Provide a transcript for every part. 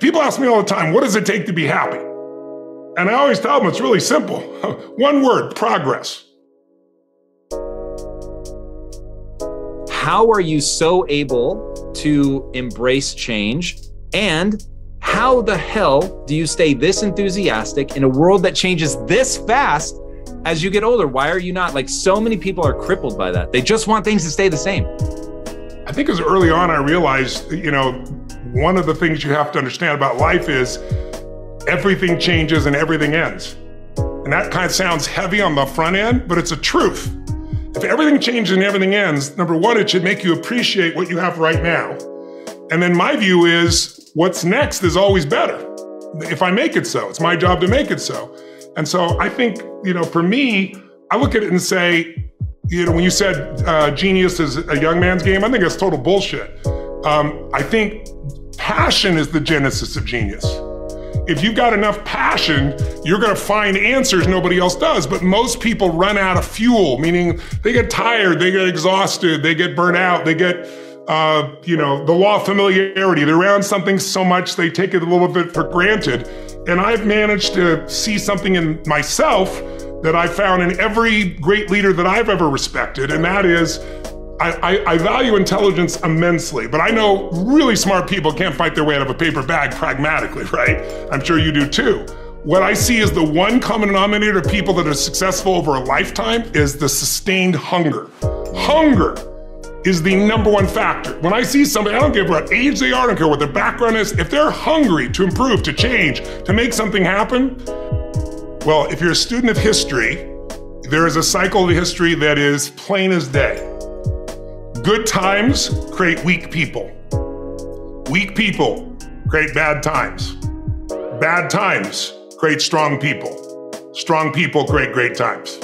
People ask me all the time, what does it take to be happy? And I always tell them it's really simple. One word, progress. How are you so able to embrace change? And how the hell do you stay this enthusiastic in a world that changes this fast as you get older? Why are you not? Like, so many people are crippled by that. They just want things to stay the same. I think as early on I realized, one of the things you have to understand about life is everything changes and everything ends. And that kind of sounds heavy on the front end, but it's a truth. If everything changes and everything ends, number one, it should make you appreciate what you have right now. And then my view is what's next is always better. If I make it so, it's my job to make it so. And so I think, for me, I look at it and say, when you said genius is a young man's game, I think that's total bullshit. I think passion is the genesis of genius. If you've got enough passion, you're gonna find answers nobody else does. But most people run out of fuel, meaning they get tired, they get exhausted, they get burnt out, they get, the law of familiarity. They're around something so much, they take it a little bit for granted. And I've managed to see something in myself that I found in every great leader that I've ever respected, and that is, I value intelligence immensely, but I know really smart people can't fight their way out of a paper bag pragmatically, right? I'm sure you do too. What I see as the one common denominator of people that are successful over a lifetime is the sustained hunger. Hunger is the number one factor. When I see somebody, I don't care what age they are, I don't care what their background is, if they're hungry to improve, to change, to make something happen, well, if you're a student of history, there is a cycle of history that is plain as day. Good times create weak people. Weak people create bad times. Bad times create strong people. Strong people create great times.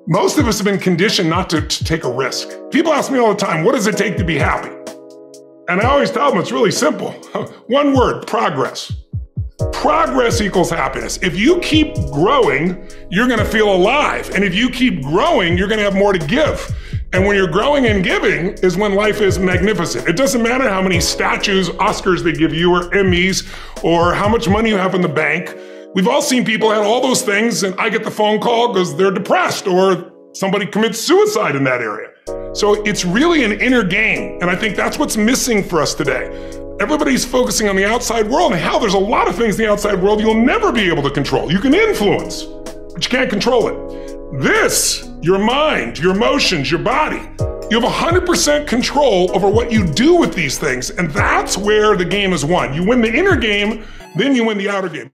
Most of us have been conditioned not to take a risk. People ask me all the time, what does it take to be happy? And I always tell them it's really simple. One word, progress. Progress equals happiness. If you keep growing, you're gonna feel alive. And if you keep growing, you're gonna have more to give. And when you're growing and giving is when life is magnificent. It doesn't matter how many statues, Oscars they give you, or Emmys, or how much money you have in the bank. We've all seen people have all those things, and I get the phone call because they're depressed, or somebody commits suicide in that area. So it's really an inner game, and I think that's what's missing for us today. Everybody's focusing on the outside world, and hell, there's a lot of things in the outside world you'll never be able to control. You can influence, but you can't control it. This, your mind, your emotions, your body, you have 100% control over what you do with these things, and that's where the game is won. You win the inner game, then you win the outer game.